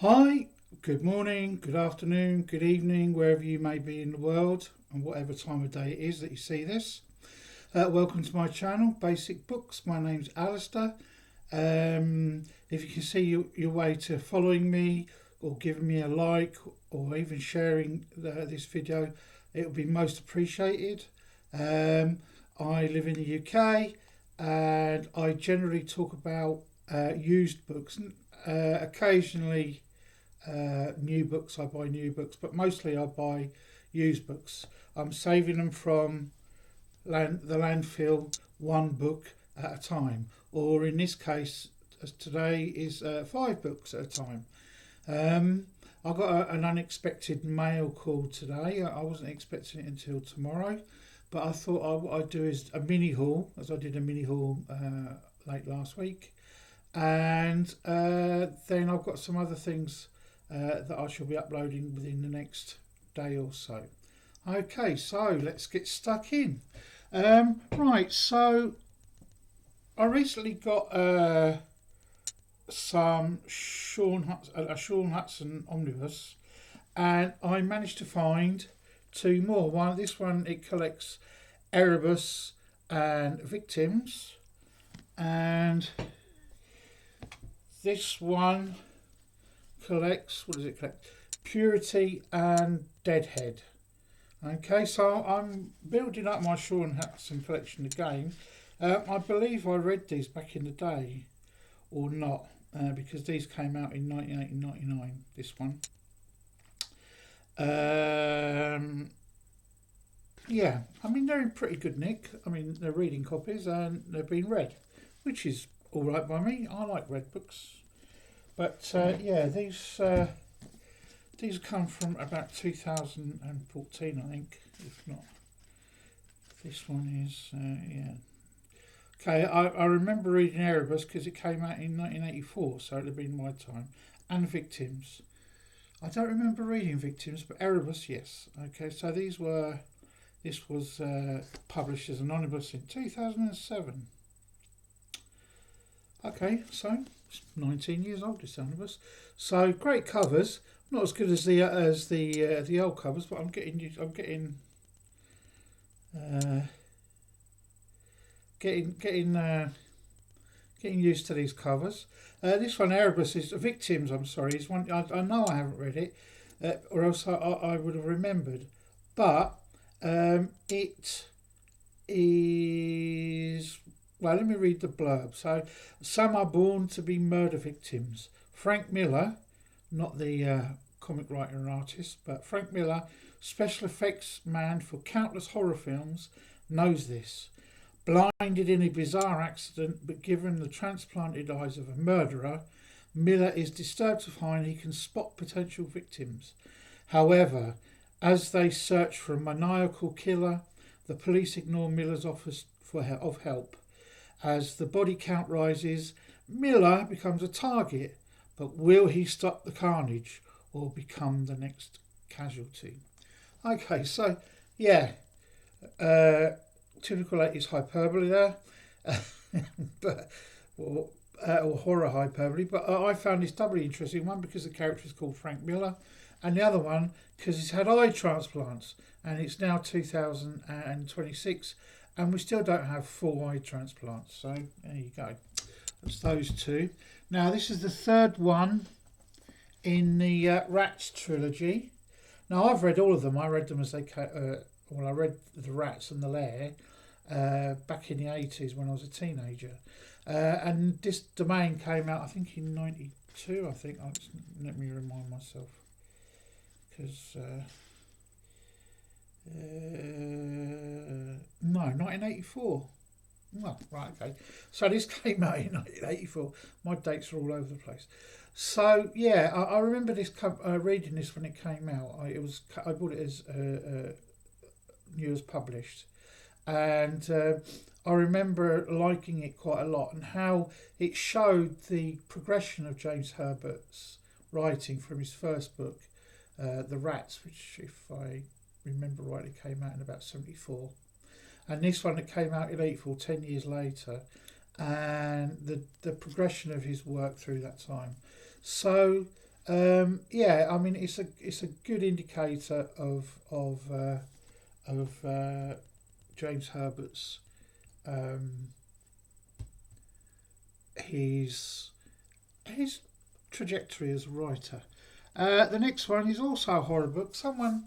Hi, good morning, good afternoon, good evening, wherever you may be in the world, and whatever time of day it is that you see this. Welcome to my channel, Basic Books. My name's Alistair. If you can see your way to following me, or giving me a like, or even sharing this video, it would be most appreciated. I live in the UK, and I generally talk about used books. Occasionally new books, I buy new books, but mostly I buy used books. I'm saving them from the landfill, one book at a time, or in this case as today is 5 books at a time. I got an unexpected mail call today. I wasn't expecting it until tomorrow, but I thought what I'd do is a mini haul, as I did a mini haul late last week, and then I've got some other things that I shall be uploading within the next day or so. Okay, so let's get stuck in. Right, so I recently got some Sean Hudson omnibus, and I managed to find 2 more. This one it collects Erebus and Victims, and this one collects, what does it collect? Purity and Deadhead. Okay, so I'm building up my Sean Hudson collection again. I believe I read these back in the day, or not, because these came out in 98 and 99, this one. Yeah, I mean, they're in pretty good nick. I mean, they're reading copies and they're being read, which is alright by me. I like read books. But yeah, these come from about 2014, I think, if not. This one is, yeah. Okay, I remember reading Erebus because it came out in 1984, so it had been my time. And Victims. I don't remember reading Victims, but Erebus, yes. Okay, so this was published as an omnibus in 2007. Okay, so it's 19 years old, this omnibus. So great covers, not as good as the old covers, but I'm getting used to these covers. This one, Erebus, is Victims. I'm sorry, is one I know I haven't read it, or else I would have remembered. But it is. Well, let me read the blurb. So, some are born to be murder victims. Frank Miller, not the comic writer and artist, but Frank Miller, special effects man for countless horror films, knows this. Blinded in a bizarre accident, but given the transplanted eyes of a murderer, Miller is disturbed to find he can spot potential victims. However, as they search for a maniacal killer, the police ignore Miller's offers of help. As the body count rises, Miller becomes a target, but will he stop the carnage or become the next casualty? Okay, so yeah, typical 80s hyperbole there, but or horror hyperbole. But I found this doubly interesting. One because the character is called Frank Miller, and the other one because he's had eye transplants, and it's now 2026. And we still don't have full eye transplants, so there you go. That's those 2. Now this is the 3rd one in the Rats trilogy. Now I've read all of them. I read them as they I read the Rats and the Lair back in the 80s when I was a teenager, and this Domain came out I think in 92. I think let me remind myself, because. No, 1984. Well, right, okay. So this came out in 1984. My dates are all over the place. So yeah, I remember this reading this when it came out. I bought it as new as published, and I remember liking it quite a lot, and how it showed the progression of James Herbert's writing from his first book, The Rats, which, if I remember rightly, came out in about 74, and this one that came out in 84, 10 years later, and the progression of his work through that time. So Yeah, I mean it's a good indicator of James Herbert's um, his his trajectory as a writer. The next one is also a horror book, someone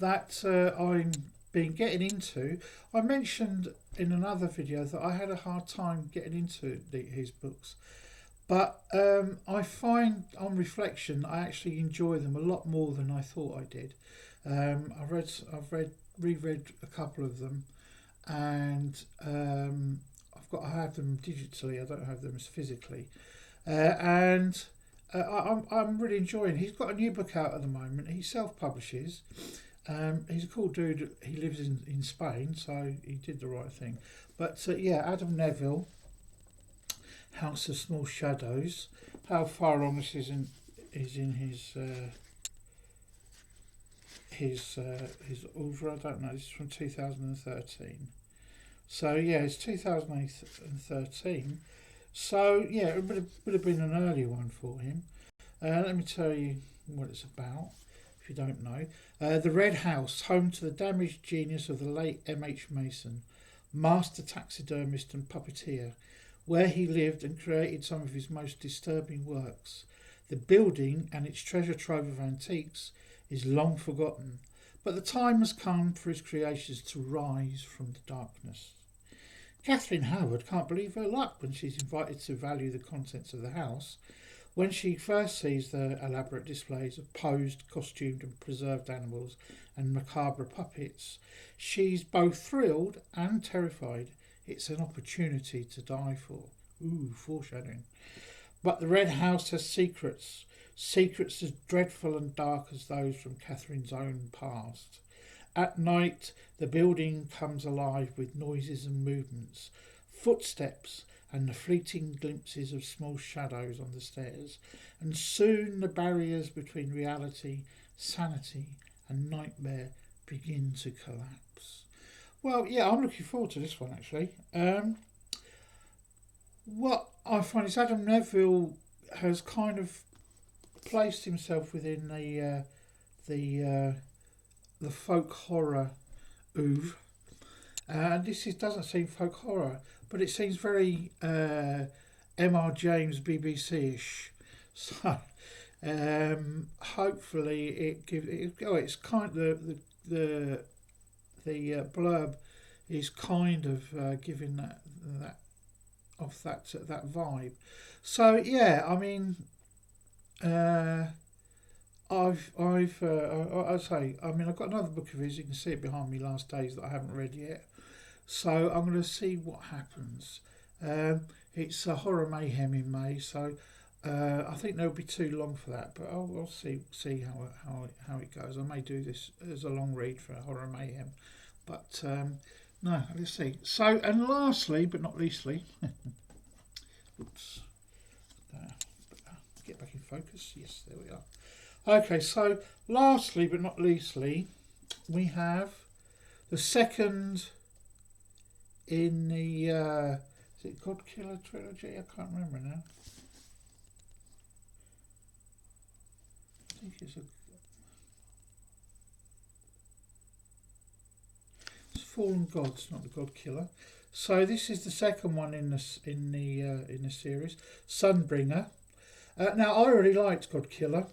that I'm been getting into. I mentioned in another video that I had a hard time getting into his books, but I find on reflection I actually enjoy them a lot more than I thought I did. Reread a couple of them, and I have them digitally. I don't have them as physically, and I'm really enjoying. He's got a new book out at the moment. He self publishes. He's a cool dude. He lives in Spain, so he did the right thing. But yeah, Adam Neville, House of Small Shadows. How far on this is in his oeuvre? I don't know. This is from 2013. So yeah, it's 2013. So yeah, it would have been an early one for him. Let me tell you what it's about, if you don't know. The Red House, home to the damaged genius of the late M.H. Mason, master taxidermist and puppeteer, where he lived and created some of his most disturbing works. The building and its treasure trove of antiques is long forgotten, but the time has come for his creations to rise from the darkness. Catherine Howard can't believe her luck when she's invited to value the contents of the house. When she first sees the elaborate displays of posed, costumed and preserved animals and macabre puppets, she's both thrilled and terrified. It's an opportunity to die for. Ooh, foreshadowing. But the Red House has secrets. Secrets as dreadful and dark as those from Catherine's own past. At night, the building comes alive with noises and movements, footsteps, and the fleeting glimpses of small shadows on the stairs, and soon the barriers between reality, sanity, and nightmare begin to collapse. Well, yeah, I'm looking forward to this one actually. What I find is Adam Neville has kind of placed himself within the folk horror oeuvre. This doesn't seem folk horror, but it seems very M.R. James BBC-ish. So hopefully it gives. It's kind of the blurb is kind of giving that off that vibe. So yeah, I mean. I'd say, I mean, I've got another book of his. You can see it behind me, Last Days, that I haven't read yet. So I'm going to see what happens. It's a horror mayhem in May, so I think there'll be too long for that. But I'll see how it goes. I may do this as a long read for horror mayhem, but no, let's see. So, and lastly but not leastly, oops, get back in focus. Yes, there we are. Okay, so lastly but not leastly, we have the second in the is it Godkiller trilogy? I can't remember now. I think it's Fallen Gods, not the Godkiller. So this is the second one in the series, Sunbringer. Now I already liked Godkiller.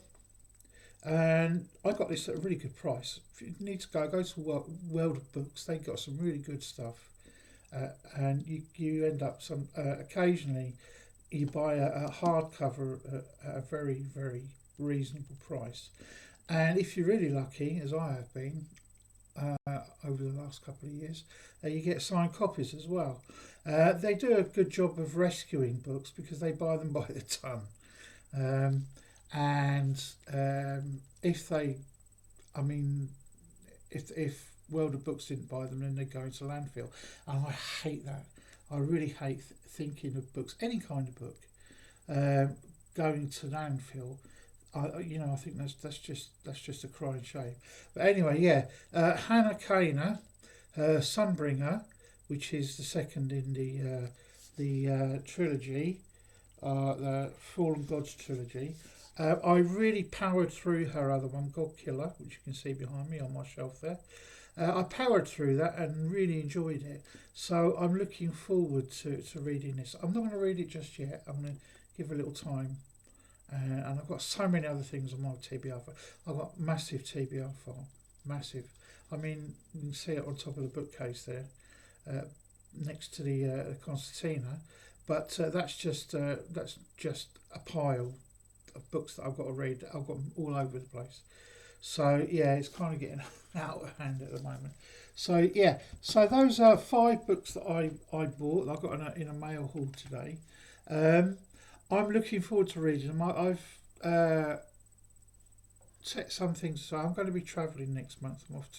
And I got this at a really good price. If you need to go to World of Books. They got some really good stuff, and you end up occasionally you buy a hardcover at a very very reasonable price, and if you're really lucky, as I have been over the last couple of years, you get signed copies as well. They do a good job of rescuing books because they buy them by the ton. And if they, I mean, if World of Books didn't buy them, then they go into landfill, and I hate that. I really hate thinking of books, any kind of book, going to landfill. I think that's just a crying shame. But anyway, yeah, Hannah Kaner, Sunbringer, which is the second in the trilogy, the Fallen Gods trilogy. I really powered through her other one, God Killer, which you can see behind me on my shelf there. I powered through that and really enjoyed it. So I'm looking forward to reading this. I'm not going to read it just yet. I'm going to give it a little time. And I've got so many other things on my TBR file. I've got massive TBR file. Massive. I mean, you can see it on top of the bookcase there, next to the concertina. But that's just a pile of books that I've got to read. I've got them all over the place. So yeah, it's kind of getting out of hand at the moment. So yeah, so those are 5 books that I bought. I got in a mail haul today. I'm looking forward to reading them. I've set some things. So I'm going to be travelling next month. I'm off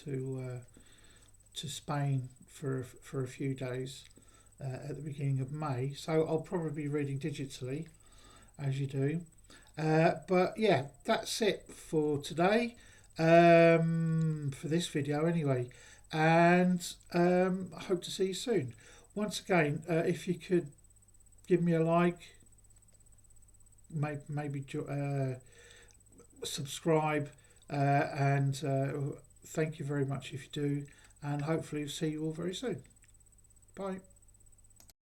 to Spain for a few days at the beginning of May. So I'll probably be reading digitally, as you do. But yeah, that's it for today. For this video anyway, and I hope to see you soon. Once again, if you could give me a like, maybe subscribe, and thank you very much if you do, and hopefully see you all very soon. Bye.